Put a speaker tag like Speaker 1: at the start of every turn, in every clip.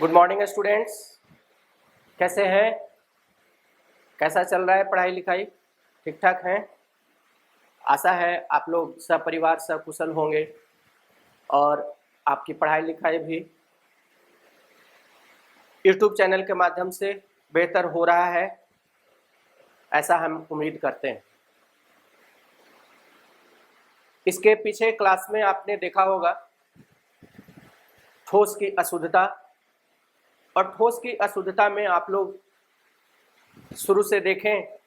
Speaker 1: Good morning students, कैसे हैं? कैसा चल रहा है पढ़ाई लिखाई? ठीक ठाक हैं? आशा है आप लोग सपरिवार सकुशल होंगे और आपकी पढ़ाई लिखाई भी यूट्यूब चैनल के माध्यम से बेहतर हो रहा है, ऐसा हम उम्मीद करते हैं। इसके पीछे क्लास में आपने देखा होगा ठोस की अशुद्धता, और ठोस की अशुद्धता में आप लोग शुरू से देखें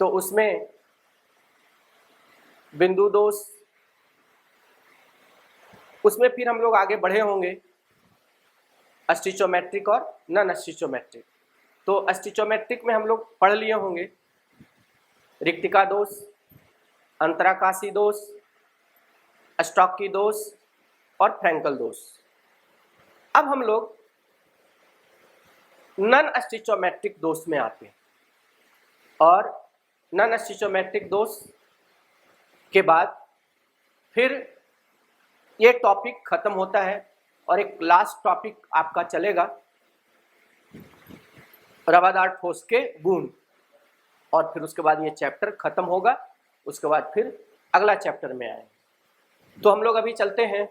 Speaker 1: तो उसमें बिंदु दोष, उसमें फिर हम लोग आगे बढ़े होंगे स्टिचोमेट्रिक और नॉन स्टिचोमेट्रिक। तो स्टिचोमेट्रिक में हम लोग पढ़ लिए होंगे रिक्तिका दोष, अंतराकाशी दोष, स्टॉकी दोष और फ्रैंकल दोष। अब हम लोग नॉन स्टिचोमेट्रिक दोष में आते हैं और नॉन स्टिचोमेट्रिक दोष के बाद फिर ये टॉपिक खत्म होता है और एक लास्ट टॉपिक आपका चलेगा रवादार ठोस के गुण, और फिर उसके बाद ये चैप्टर खत्म होगा। उसके बाद फिर अगला चैप्टर में आए। तो हम लोग अभी चलते हैं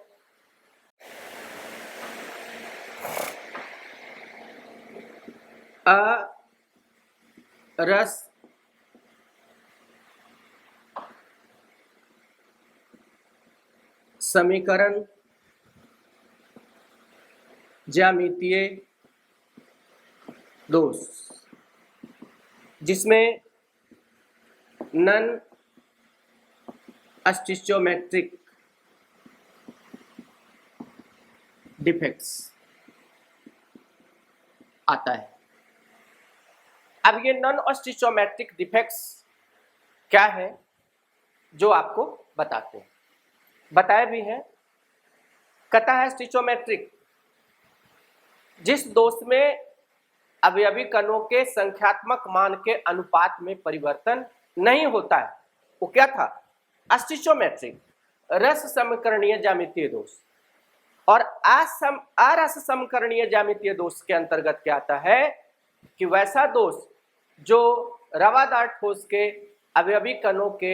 Speaker 1: रस समीकरण ज्यामितीय दोष, जिसमें नॉन स्टिचोमेट्रिक डिफेक्ट्स आता है। अब ये नॉन स्टिचोमेट्रिक डिफेक्ट्स क्या है जो आपको बताते हैं, बताया भी है। कहता है स्टिचोमेट्रिक जिस दोष में अवयवी कणों के संख्यात्मक मान के अनुपात में परिवर्तन नहीं होता है, वो क्या था? स्टिचोमेट्रिक रस समीकरणीय ज्यामितीय दोष। और अरस समीकरणीय ज्यामितीय दोष के अंतर्गत क्या आता है कि वैसा दोष जो रवादार ठोस के अवयवी कणों के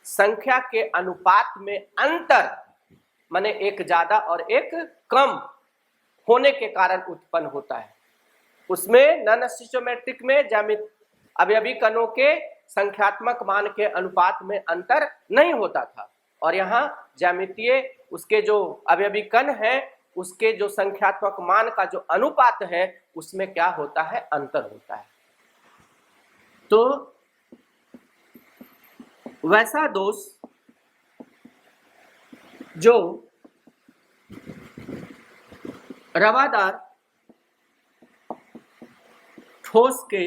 Speaker 1: संख्या के अनुपात में अंतर, माने एक ज्यादा और एक कम होने के कारण उत्पन्न होता है। उसमें नॉन स्टिचोमेट्रिक में ज्यामित अवयवी कणों के संख्यात्मक मान के अनुपात में अंतर नहीं होता था, और यहाँ ज्यामितीय उसके जो अवयवी कण है उसके जो संख्यात्मक मान का जो अनुपात है उसमें क्या होता है? अंतर होता है। तो वैसा दोष जो रवादार ठोस के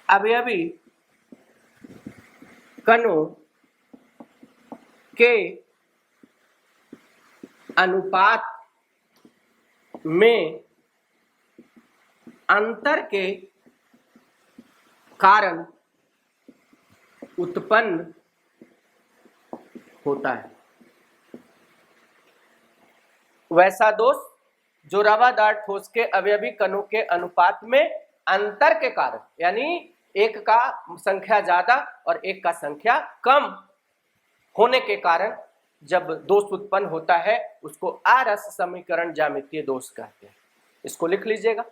Speaker 1: अवयवी कणों के अनुपात में अंतर के कारण उत्पन्न होता है। वैसा दोष जो रवादार ठोस के अवयवी कणों के अनुपात में अंतर के कारण, यानी एक का संख्या ज्यादा और एक का संख्या कम होने के कारण जब दोष उत्पन्न होता है उसको अरस समीकरण ज्यामितीय दोष कहते हैं। इसको लिख लीजिएगा।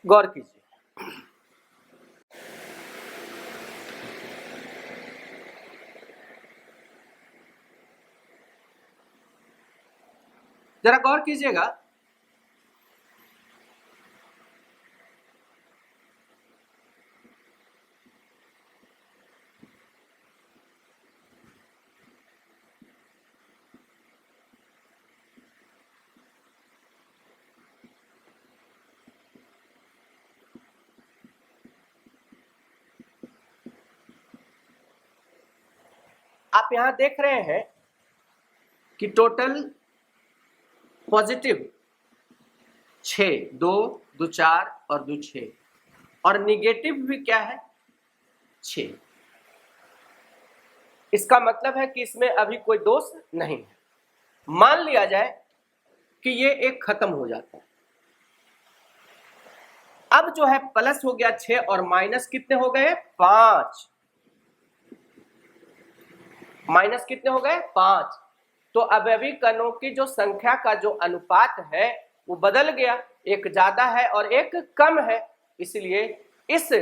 Speaker 1: गौर कीजिए। जरा गौर कीजिएगा। आप यहां देख रहे हैं कि टोटल पॉजिटिव 6, 2, 2, 4 और 2, 6, और निगेटिव भी क्या है? 6। इसका मतलब है कि इसमें अभी कोई दोष नहीं है। मान लिया जाए कि ये एक खत्म हो जाता है, अब जो है प्लस हो गया 6 और माइनस कितने हो गए 5, माइनस कितने हो गए 5। तो अवयवी कणों की जो संख्या का जो अनुपात है वो बदल गया, एक ज्यादा है और एक कम है, इसलिए इस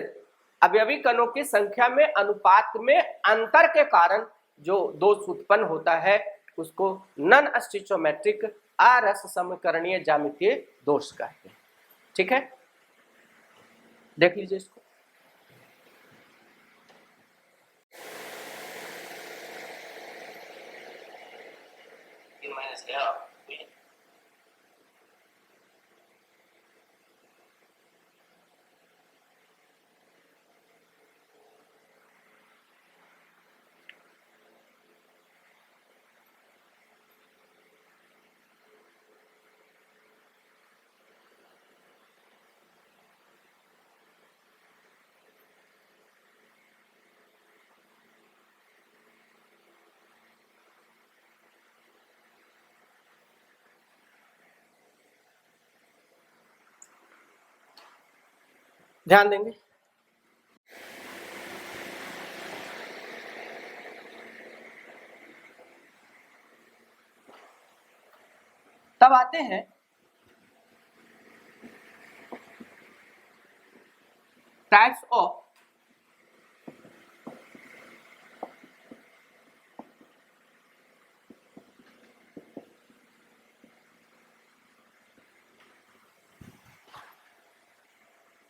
Speaker 1: अवयवी कणों की संख्या में अनुपात में अंतर के कारण जो दोष उत्पन्न होता है उसको नॉन स्टिचोमेट्रिक अरस समकरणीय ज्यामितीय दोष कहते हैं। ठीक है, देख लीजिए इसको। ध्यान देंगे, तब आते हैं टाइप्स ऑफ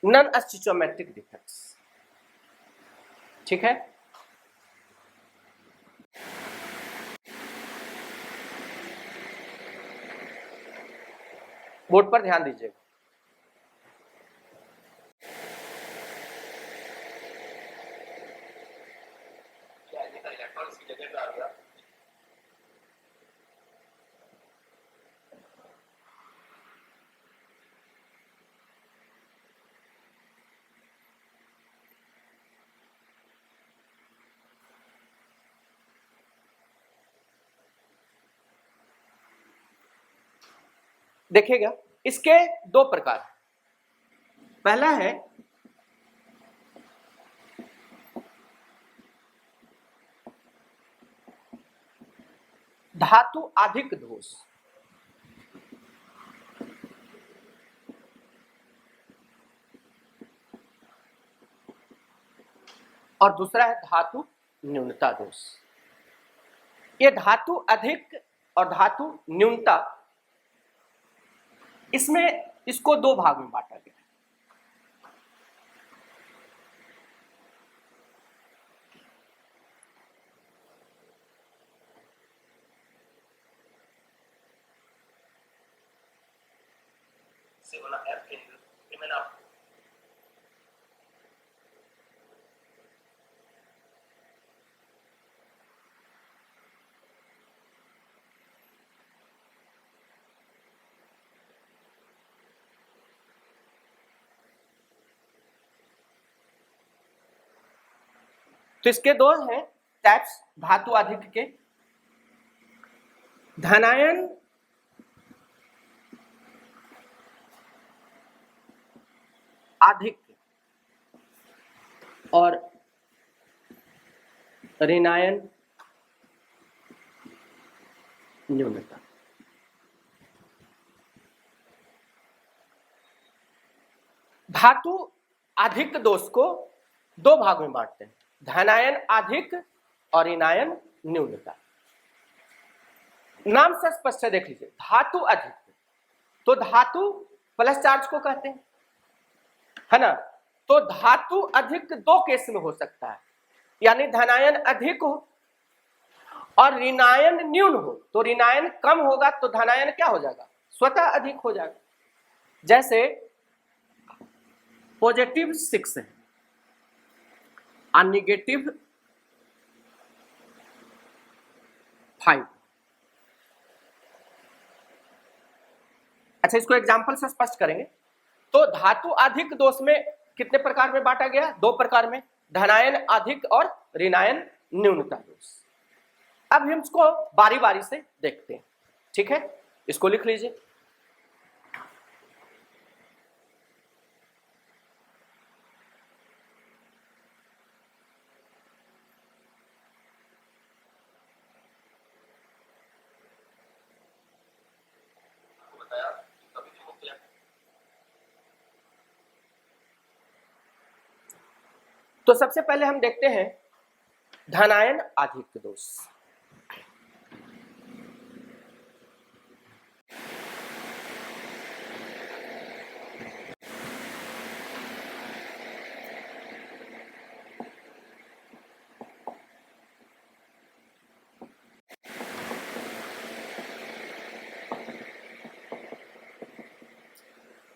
Speaker 1: नॉन स्टिचोमेट्रिक डिफेक्ट्स। ठीक है, बोर्ड पर ध्यान दीजिएगा। देखिएगा, इसके दो प्रकार। पहला है धातु अधिक दोष, और दूसरा है धातु न्यूनता दोष। ये धातु अधिक और धातु न्यूनता, इसमें इसको दो भाग में बांटा गया है। तो इसके दो हैं टाइप्स धातु अधिक के, धनायन अधिक और ऋणायन न्यूनता। धातु अधिक दोष को दो भाग में बांटते हैं, धनायन अधिक और ऋणायन न्यूनता। नाम से स्पष्ट है, देख लीजिए। धातु अधिक तो धातु प्लस चार्ज को कहते हैं, है ना। तो धातु अधिक दो केस में हो सकता है, यानी धनायन अधिक हो और ऋणायन न्यून हो। तो ऋणायन कम होगा तो धनायन क्या हो जाएगा, स्वतः अधिक हो जाएगा। जैसे पॉजिटिव 6 है और निगेटिव 5। अच्छा, इसको एग्जांपल से स्पष्ट करेंगे। तो धातु अधिक दोष में कितने प्रकार में बांटा गया, दो प्रकार में, धनायन अधिक और ऋणायन न्यूनता दोष। अब हम इसको बारी बारी से देखते हैं, ठीक है, इसको लिख लीजिए। तो सबसे पहले हम देखते हैं धनायन आधिक्य दोष।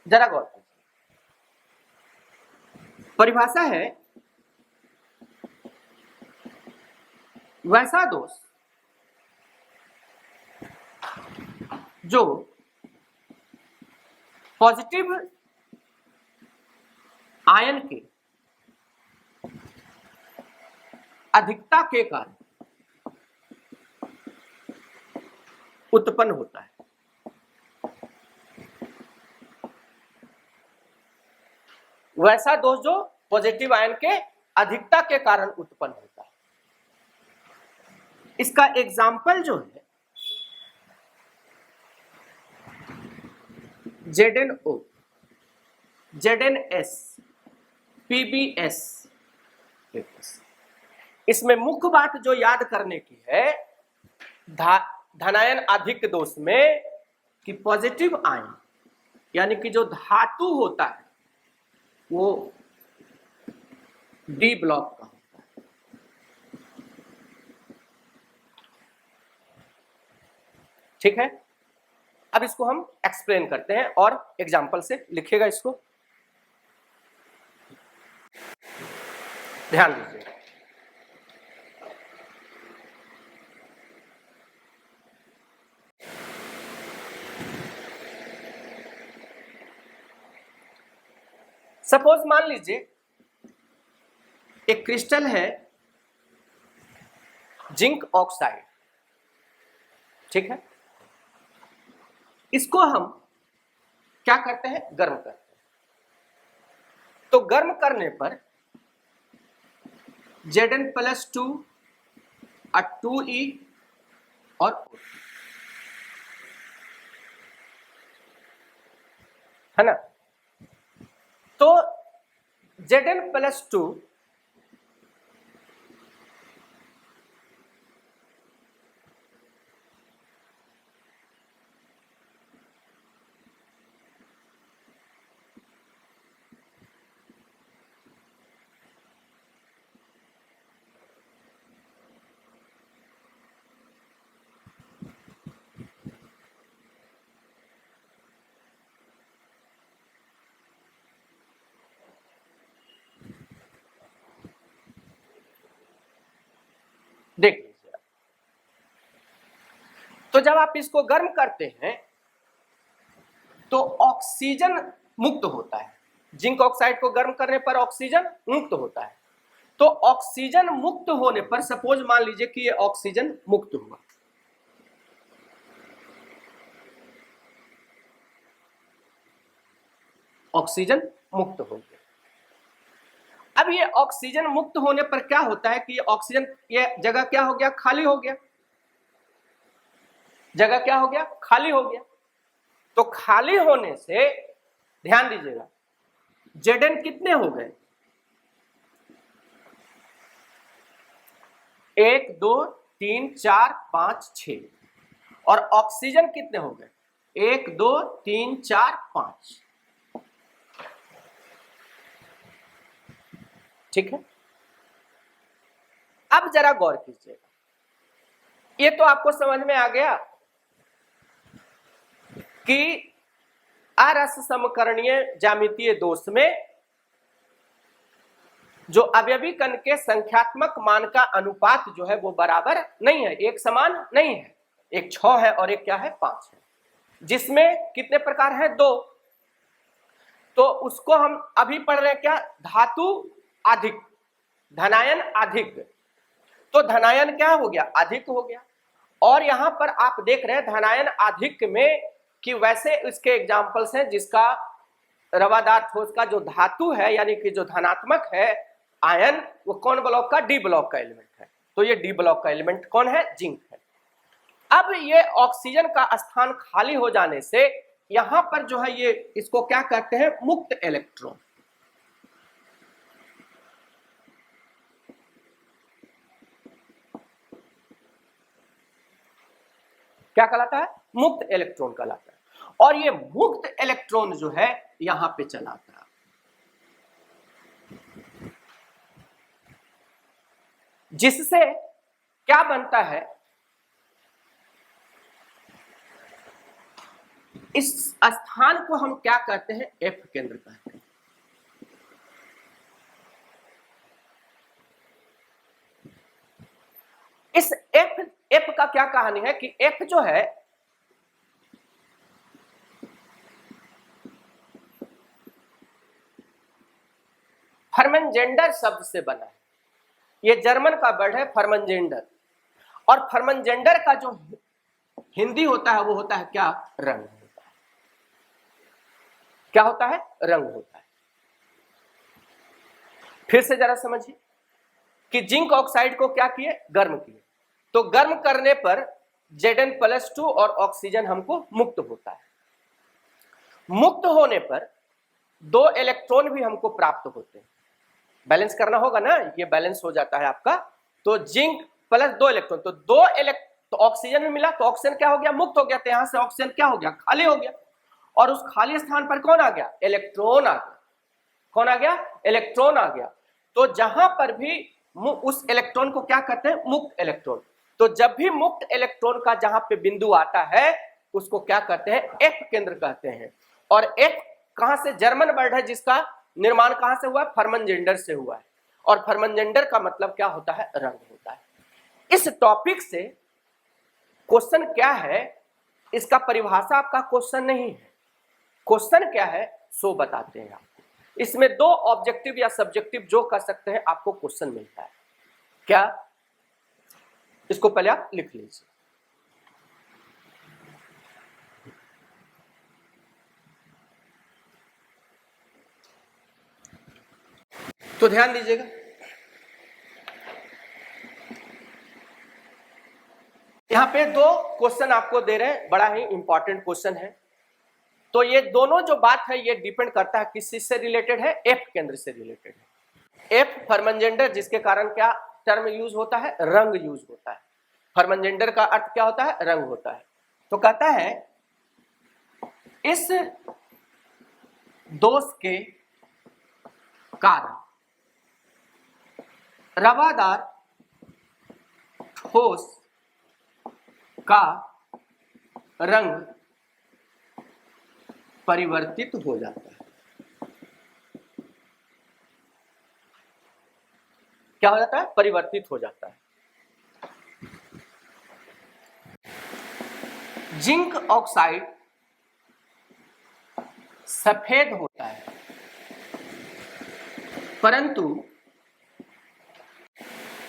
Speaker 1: जरा गौर कीजिए, परिभाषा है वैसा दोष जो पॉजिटिव आयन के अधिकता के कारण उत्पन्न होता है। वैसा दोष जो पॉजिटिव आयन के अधिकता के कारण उत्पन्न होता है। इसका एग्जाम्पल जो है ZnO, ZnS, PbS। इसमें मुख्य बात जो याद करने की है धनायन आधिक्य दोष में कि पॉजिटिव आयन यानी कि जो धातु होता है वो डी ब्लॉक का होता है। ठीक है, अब इसको हम एक्सप्लेन करते हैं और एग्जाम्पल से लिखिएगा इसको, ध्यान दीजिए। सपोज मान लीजिए एक क्रिस्टल है जिंक ऑक्साइड, ठीक है, इसको हम क्या करते हैं, गर्म करते हैं। तो गर्म करने पर Zn+2 और 2E और O, है ना। तो Zn+2 देख लीजिए। तो जब आप इसको गर्म करते हैं तो ऑक्सीजन मुक्त होता है। जिंक ऑक्साइड को गर्म करने पर ऑक्सीजन मुक्त होता है। तो ऑक्सीजन मुक्त होने पर सपोज मान लीजिए कि ये ऑक्सीजन मुक्त हुआ, ऑक्सीजन मुक्त हो गया। अब ये ऑक्सीजन मुक्त होने पर क्या होता है कि ये ऑक्सीजन, ये जगह क्या हो गया, खाली हो गया। जगह क्या हो गया, खाली हो गया। तो खाली होने से ध्यान दीजिएगा, Zn कितने हो गए, 1 2 3 4 5 6, और ऑक्सीजन कितने हो गए, 1 2 3 4 5। ठीक है, अब जरा गौर कीजिएगा, ये तो आपको समझ में आ गया कि अरस समकरणीय ज्यामितीय दोष में जो अवयवी कण के संख्यात्मक मान का अनुपात जो है वो बराबर नहीं है, एक समान नहीं है। एक 6 है और एक क्या है, 5 है, जिसमें कितने प्रकार हैं, 2। तो उसको हम अभी पढ़ रहे हैं क्या, धातु अधिक, धनायन अधिक। तो धनायन क्या हो गया, अधिक हो गया। और यहां पर आप देख रहे हैं धनायन अधिक में कि वैसे इसके एग्जाम्पल्स हैं जिसका रवादार ठोस का जो धातु है यानी कि जो धनात्मक है आयन, वो कौन ब्लॉक का, डी ब्लॉक का एलिमेंट है। तो ये डी ब्लॉक का एलिमेंट कौन है, जिंक है। अब ये ऑक्सीजन का स्थान खाली हो जाने से यहां पर जो है ये इसको क्या कहते हैं, मुक्त इलेक्ट्रॉन। क्या कहलाता है, मुक्त इलेक्ट्रॉन कहलाता है। और ये मुक्त इलेक्ट्रॉन जो है यहां पे चलाता है, जिससे क्या बनता है, इस स्थान को हम क्या कहते हैं, एफ केंद्र कहते हैं। इस एफ का क्या कहानी है कि एफ जो है फर्मनजेंडर शब्द से बना है। ये जर्मन का वर्ड है फर्मनजेंडर। और फर्मनजेंडर का जो हिंदी होता है वो होता है क्या, रंग होता है। क्या होता है, रंग होता है। फिर से जरा समझिए कि जिंक ऑक्साइड को क्या किए, गर्म किए। तो गर्म करने पर Zn+2 और ऑक्सीजन हमको मुक्त होता है। मुक्त होने पर 2 इलेक्ट्रॉन भी हमको प्राप्त होते हैं। बैलेंस करना होगा ना, ये बैलेंस हो जाता है आपका। तो जिंक प्लस 2 इलेक्ट्रॉन, तो तो ऑक्सीजन में मिला, तो ऑक्सीजन क्या हो गया, मुक्त हो गया। तो यहां से ऑक्सीजन क्या हो गया, खाली हो गया। और उस खाली स्थान पर कौन आ गया, इलेक्ट्रॉन आ गया। कौन आ गया, इलेक्ट्रॉन आ गया। तो जहां पर भी उस इलेक्ट्रॉन को क्या कहते हैं, मुक्त इलेक्ट्रॉन। तो जब भी मुक्त इलेक्ट्रॉन का जहां पे बिंदु आता है उसको क्या कहते हैं, एफ केंद्र कहते हैं। और एफ कहां से, जर्मन वर्ड है जिसका निर्माण कहां से हुआ है, फर्मनजेंडर से हुआ है। और फर्मनजेंडर का मतलब क्या होता है, रंग होता है। इस टॉपिक से क्वेश्चन क्या है, इसका परिभाषा आपका क्वेश्चन नहीं है। क्वेश्चन क्या है सो बताते हैं आपको। इसमें 2 ऑब्जेक्टिव या सब्जेक्टिव जो कर सकते हैं आपको क्वेश्चन मिलता है। क्या, इसको पहले आप लिख लीजिए। तो ध्यान दीजिएगा, यहां पे 2 क्वेश्चन आपको दे रहे हैं, बड़ा ही इंपॉर्टेंट क्वेश्चन है। तो ये दोनों जो बात है ये डिपेंड करता है किस चीज से रिलेटेड है, एफ केंद्र से रिलेटेड है। एफ फर्मनजेंडर, जिसके कारण क्या टर्म यूज होता है, रंग यूज होता है। फर्मनजेंडर का अर्थ क्या होता है, रंग होता है। तो कहता है इस दोष के कारण रवादार ठोस का रंग परिवर्तित हो जाता है। क्या हो जाता है, परिवर्तित हो जाता है। जिंक ऑक्साइड सफेद होता है, परंतु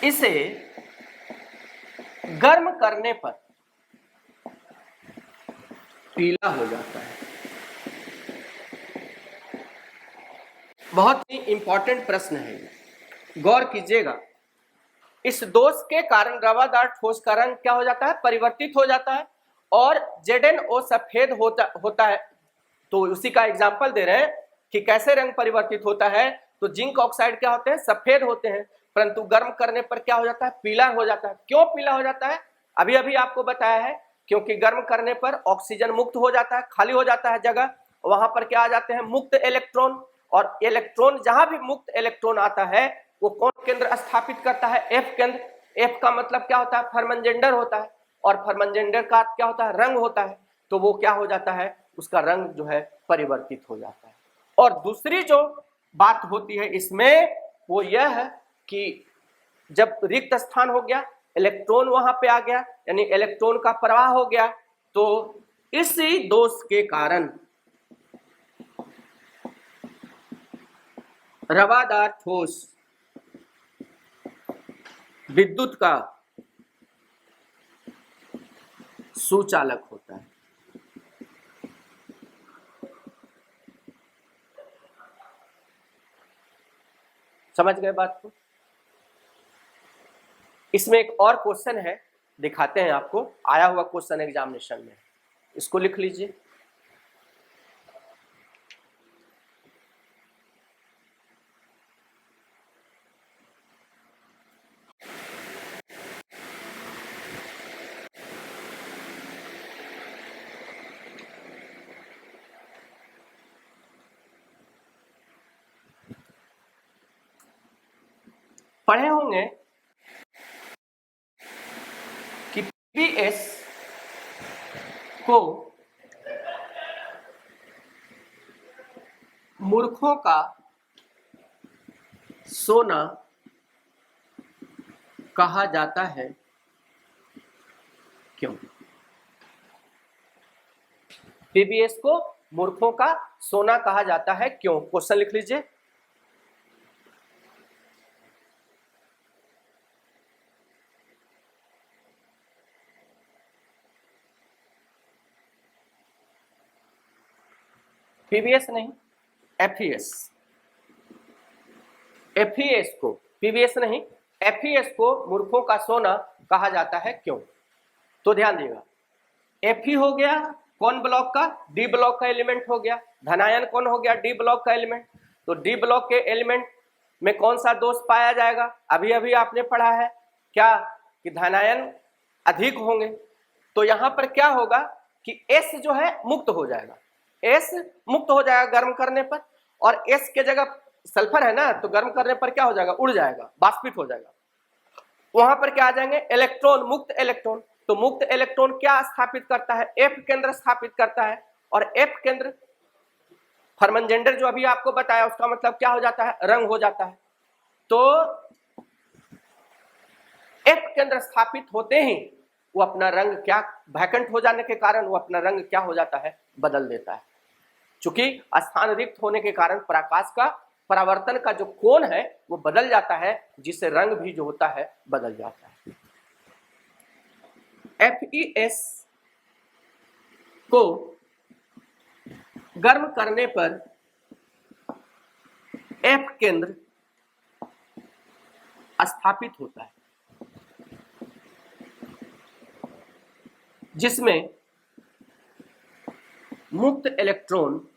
Speaker 1: इसे गर्म करने पर पीला हो जाता है। बहुत ही इंपॉर्टेंट प्रश्न है, गौर कीजिएगा। इस दोष के कारण रवादार ठोस का रंग क्या हो जाता है, परिवर्तित हो जाता है। और ZnO सफेद होता है। तो उसी का एग्जाम्पल दे रहे हैं कि कैसे रंग परिवर्तित होता है। तो जिंक ऑक्साइड क्या होते हैं, सफेद होते हैं, परंतु गर्म करने पर क्या हो जाता है, पीला हो जाता है। क्यों पीला हो जाता है, अभी अभी आपको बताया है, क्योंकि गर्म करने पर ऑक्सीजन मुक्त हो जाता है, खाली हो जाता है जगह। वहां पर क्या आ जाते हैं, मुक्त इलेक्ट्रॉन। और इलेक्ट्रॉन, जहां भी मुक्त इलेक्ट्रॉन आता है वो कौन केंद्र स्थापित करता है, एफ केंद्र। एफ का मतलब क्या होता है, फर्मनजेंडर होता है। और फर्मनजेंडर का क्या होता है, रंग होता है। तो वो क्या हो जाता है, उसका रंग जो है परिवर्तित हो जाता है। और दूसरी जो बात होती है इसमें वो यह है कि जब रिक्त स्थान हो गया, इलेक्ट्रॉन वहां पे आ गया, यानी इलेक्ट्रॉन का प्रवाह हो गया, तो इसी दोष के कारण रवादार ठोस विद्युत का सुचालक होता है। समझ गए बात को? इसमें एक और क्वेश्चन है, दिखाते हैं आपको, आया हुआ क्वेश्चन एग्जामिनेशन में, इसको लिख लीजिए। पढ़े होंगे कि पीवीएस को मूर्खों का सोना कहा जाता है, क्यों? पीवीएस को मूर्खों का सोना कहा जाता है, क्यों? क्वेश्चन लिख लीजिए। पीवीएस नहीं, एफईएस। एफईएस को, पीवीएस नहीं, एफईएस को मूर्खों का सोना कहा जाता है, क्यों? तो ध्यान दीजिएगा, एफई हो गया कौन ब्लॉक का? डी ब्लॉक का एलिमेंट हो गया। धनायन कौन हो गया? डी ब्लॉक का एलिमेंट। तो डी ब्लॉक के एलिमेंट में कौन सा दोष पाया जाएगा? अभी अभी आपने पढ़ा है क्या कि धनायन अधिक होंगे। तो यहां पर क्या होगा कि एस जो है मुक्त हो जाएगा, एस मुक्त हो जाएगा गर्म करने पर, और एस के जगह सल्फर है ना, तो गर्म करने पर क्या हो जाएगा? उड़ जाएगा, वाष्पित हो जाएगा। वहां पर क्या आ जाएंगे? इलेक्ट्रॉन, मुक्त इलेक्ट्रॉन। तो मुक्त इलेक्ट्रॉन क्या स्थापित करता है? एफ केंद्र स्थापित करता है, और एफ केंद्र फर्मन जेंडर जो अभी आपको बताया, उसका मतलब क्या हो जाता है? रंग हो जाता है। तो एफ केंद्र स्थापित होते ही वो अपना रंग क्या, वैकेंट हो जाने के कारण वो अपना रंग क्या हो जाता है? बदल देता है। चूंकि स्थान रिक्त होने के कारण प्रकाश का परावर्तन का जो कोण है वो बदल जाता है, जिससे रंग भी जो होता है बदल जाता है। एफईएस को गर्म करने पर एफ केंद्र स्थापित होता है, जिसमें मुक्त इलेक्ट्रॉन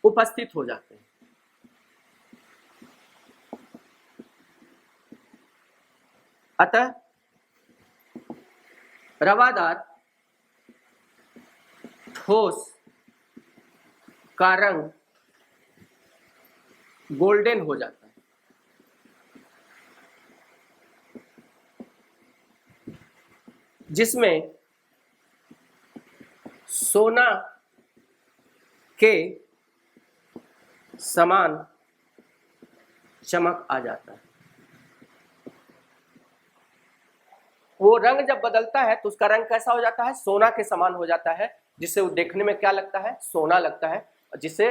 Speaker 1: उपस्थित हो जाते हैं। अतः रवादार ठोस का रंग गोल्डन हो जाता है। जिसमें सोना के समान चमक आ जाता है। वो रंग जब बदलता है तो उसका रंग कैसा हो जाता है? सोना के समान हो जाता है, जिससे वो देखने में क्या लगता है? सोना लगता है, जिससे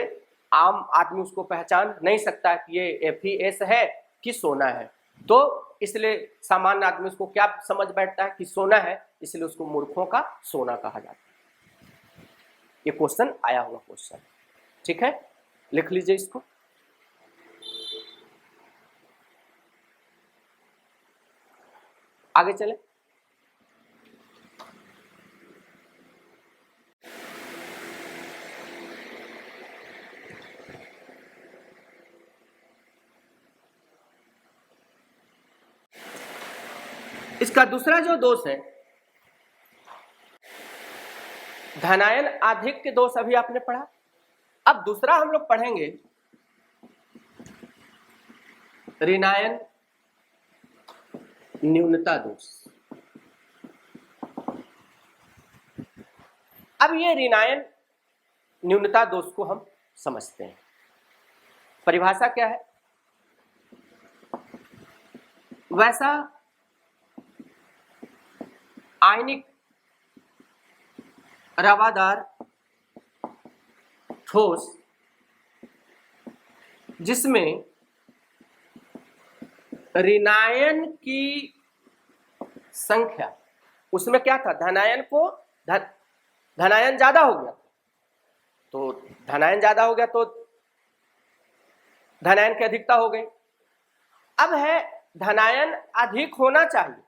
Speaker 1: आम आदमी उसको पहचान नहीं सकता है कि ये एफईएस है कि सोना है। तो इसलिए सामान्य आदमी उसको क्या समझ बैठता है कि सोना है, इसलिए उसको मूर्खों का सोना कहा जाता है। ये क्वेश्चन आया हुआ क्वेश्चन, ठीक है, लिख लीजिए इसको। आगे चले। इसका दूसरा जो दोष है, धनायन आधिक्य दोष, अभी आपने पढ़ा। अब दूसरा हम लोग पढ़ेंगे ऋणायन न्यूनता दोष। अब ये ऋणायन न्यूनता दोष को हम समझते हैं। परिभाषा क्या है? वैसा आयनिक रवादार ठोस जिसमें ऋणायन की संख्या, उसमें क्या था, धनायन को धनायन ज्यादा हो गया, तो धनायन ज्यादा हो गया तो धनायन की अधिकता हो गई। अब है धनायन अधिक होना चाहिए,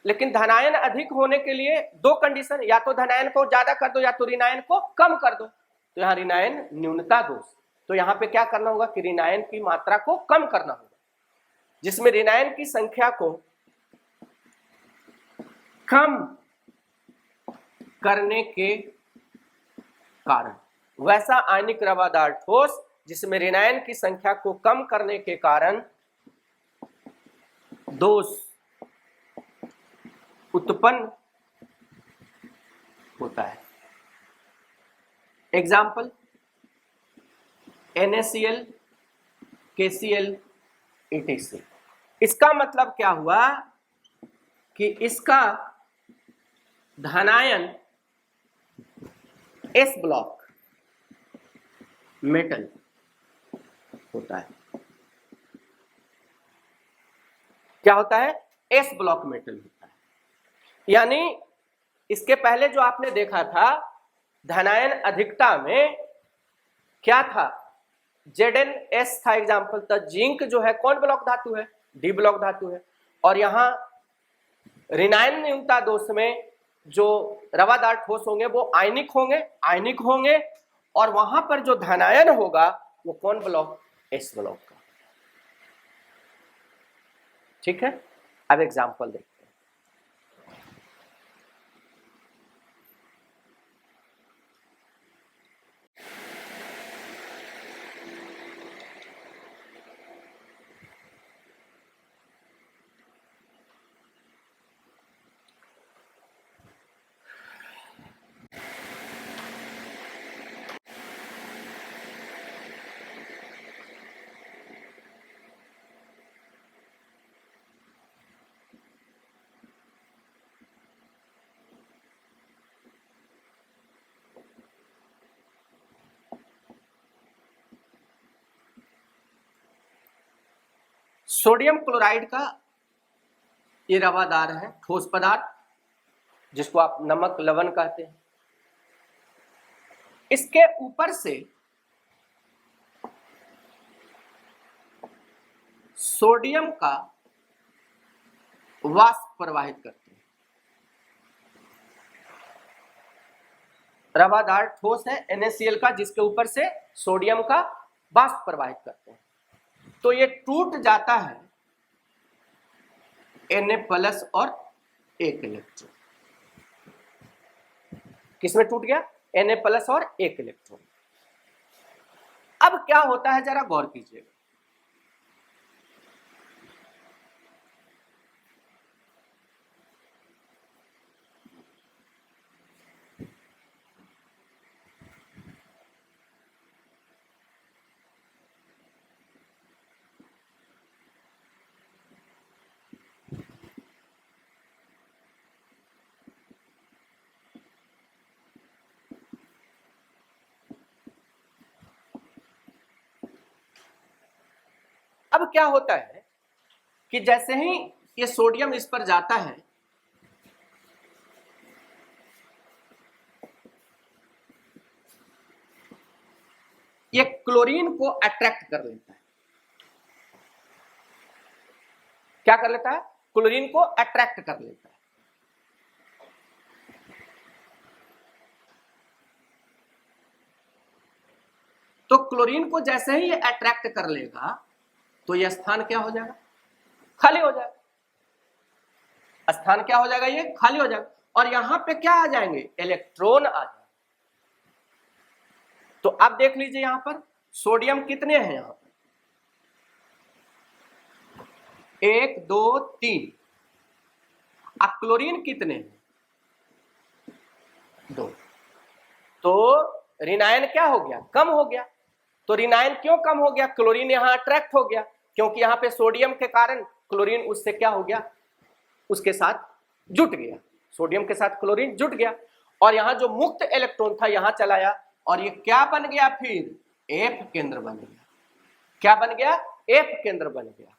Speaker 1: लेकिन धनायन अधिक होने के लिए दो कंडीशन, या तो धनायन को ज्यादा कर दो या तो ऋणायन को कम कर दो। तो यहाँ ऋणायन न्यूनता दोष, तो यहाँ पे क्या करना होगा कि ऋणायन की मात्रा को कम करना होगा, जिसमें ऋणायन की संख्या को कम करने के कारण, वैसा आयनिक रवादार ठोस जिसमें ऋणायन की संख्या को कम करने के कारण दोष उत्पन्न होता है। Example NaCl, KCl, EtC। इसका मतलब क्या हुआ कि इसका धनायन S ब्लॉक मेटल होता है। क्या होता है, S ब्लॉक मेटल होता है। यानी इसके पहले जो आपने देखा था धनायन अधिकता में क्या था, ZnS था एग्जाम्पल, तो जिंक जो है कौन ब्लॉक धातु है, D ब्लॉक धातु है। और यहां ऋणायन न्यूनता दोष में जो रवादार ठोस होंगे वो आयनिक होंगे, और वहां पर जो धनायन होगा वो कौन ब्लॉक, S ब्लॉक का। ठीक है, अब एग्जाम्पल देखते हैं। सोडियम क्लोराइड का ये रवादार है ठोस पदार्थ, जिसको आप नमक लवण कहते हैं। इसके ऊपर से सोडियम का वाष्प प्रवाहित करते हैं। रवादार ठोस है NaCl का, जिसके ऊपर से सोडियम का वाष्प प्रवाहित करते हैं, तो ये टूट जाता है Na+ और एक इलेक्ट्रॉन। किसमें टूट गया, Na+ और एक इलेक्ट्रॉन। अब क्या होता है जरा गौर कीजिएगा। अब क्या होता है कि जैसे ही ये सोडियम इस पर जाता है, ये क्लोरीन को अट्रैक्ट कर लेता है। क्या कर लेता है, क्लोरीन को अट्रैक्ट कर लेता है। तो क्लोरीन को जैसे ही ये अट्रैक्ट कर लेगा तो यह स्थान क्या हो जाएगा, खाली हो जाएगा। स्थान क्या हो जाएगा, ये खाली हो जाएगा, और यहां पे क्या आ जाएंगे, इलेक्ट्रॉन आ जाएंगे। तो अब देख लीजिए यहां पर सोडियम कितने हैं, यहां पर 1 2 3। अब क्लोरीन कितने हैं, 2। तो ऋणायन क्या हो गया, कम हो गया। तो ऋणायन क्यों कम हो गया, क्लोरीन यहां अट्रैक्ट हो गया, क्योंकि यहां पे सोडियम के कारण क्लोरीन उससे क्या हो गया, उसके साथ जुट गया। सोडियम के साथ क्लोरीन जुट गया, और यहां जो मुक्त इलेक्ट्रॉन था यहां चलाया, और ये क्या बन गया, फिर F केंद्र बन गया। क्या बन गया, F केंद्र बन गया।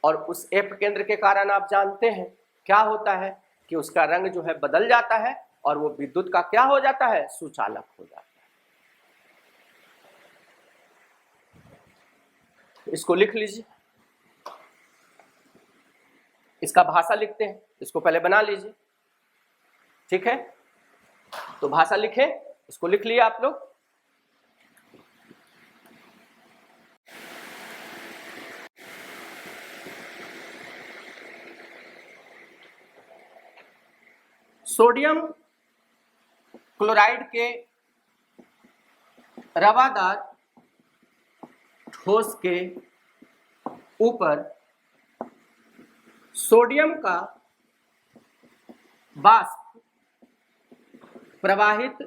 Speaker 1: और उस एफ केंद्र के कारण आप जानते हैं क्या होता है कि उसका रंग जो है बदल जाता है और वो विद्युत का क्या हो जाता है, सुचालक हो जाता है। इसको लिख लीजिए, इसका भाषा लिखते हैं, इसको पहले बना लीजिए, ठीक है। तो भाषा लिखें, इसको लिख लिया आप लोग। सोडियम क्लोराइड के रवादार ठोस के ऊपर सोडियम का वाष्प प्रवाहित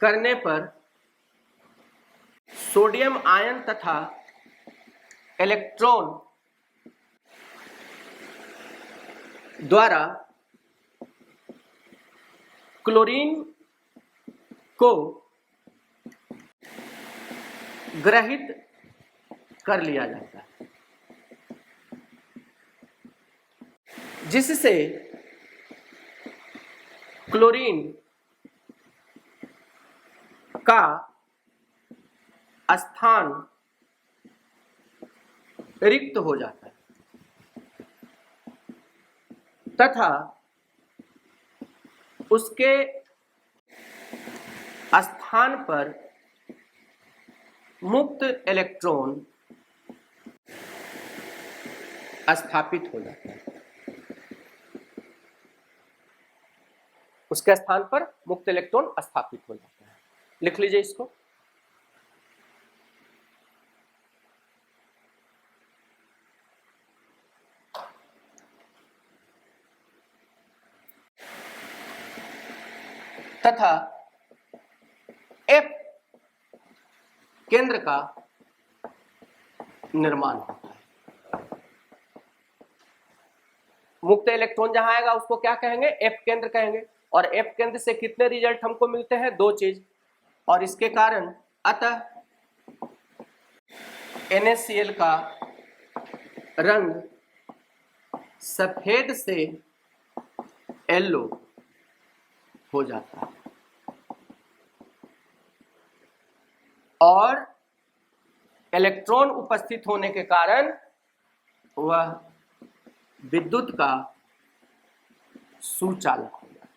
Speaker 1: करने पर सोडियम आयन तथा इलेक्ट्रॉन द्वारा क्लोरीन को ग्रहित कर लिया जाता है, जिससे क्लोरीन का स्थान रिक्त हो जाता है तथा उसके स्थान पर मुक्त इलेक्ट्रॉन स्थापित हो जाता है। उसके स्थान पर मुक्त इलेक्ट्रॉन स्थापित हो जाता है। लिख लीजिए इसको। तथा एफ केंद्र का निर्माण होता है। मुक्त इलेक्ट्रॉन जहां आएगा उसको क्या कहेंगे, एफ केंद्र कहेंगे। और एफ केंद्र से कितने रिजल्ट हमको मिलते हैं, दो चीज। और इसके कारण अतः NaCl का रंग सफेद से येलो हो जाता है और इलेक्ट्रॉन उपस्थित होने के कारण वह विद्युत का सुचालक हो जाता है।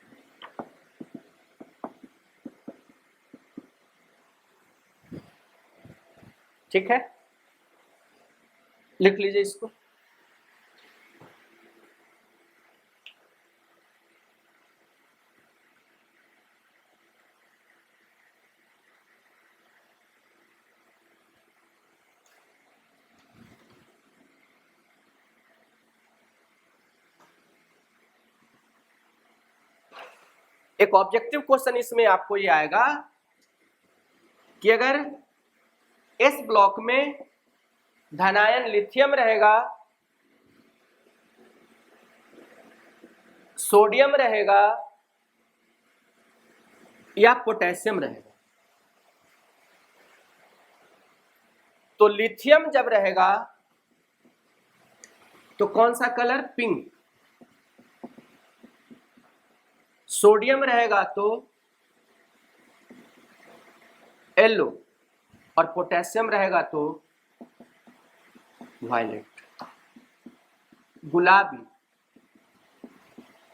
Speaker 1: ठीक है, लिख लीजिए इसको। एक ऑब्जेक्टिव क्वेश्चन इसमें आपको ये आएगा कि अगर इस ब्लॉक में धनायन लिथियम रहेगा, सोडियम रहेगा या पोटेशियम रहेगा, तो लिथियम जब रहेगा तो कौन सा कलर, पिंक। सोडियम रहेगा तो येलो और पोटेशियम रहेगा तो वायलेट, गुलाबी,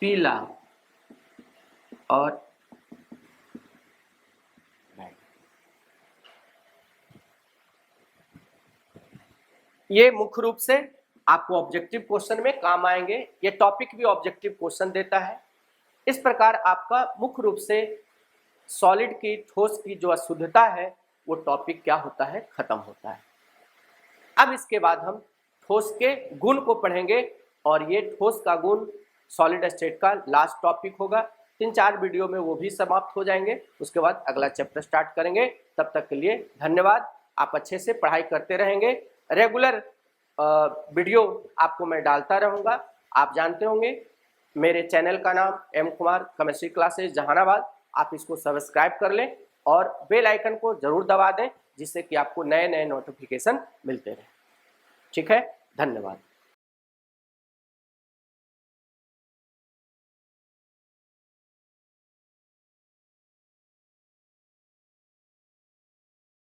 Speaker 1: पीला और रेड। ये मुख्य रूप से आपको ऑब्जेक्टिव क्वेश्चन में काम आएंगे। ये टॉपिक भी ऑब्जेक्टिव क्वेश्चन देता है। इस प्रकार आपका मुख्य रूप से सॉलिड की, ठोस की जो अशुद्धता है वो टॉपिक क्या होता है, खत्म होता है। अब इसके बाद हम ठोस के गुण को पढ़ेंगे और ये ठोस का गुण सॉलिड स्टेट का लास्ट टॉपिक होगा। 3-4 वीडियो में वो भी समाप्त हो जाएंगे। उसके बाद अगला चैप्टर स्टार्ट करेंगे। तब तक के लिए धन्यवाद। आप अच्छे से पढ़ाई करते रहेंगे। रेगुलर वीडियो आपको मैं डालता रहूँगा। आप जानते होंगे मेरे चैनल का नाम M Kumar chemistry classes Jehanabad. आप इसको सब्सक्राइब कर लें और बेल आइकन को जरूर दबा दें, जिससे कि आपको नए नए नोटिफिकेशन मिलते रहें। ठीक है। धन्यवाद।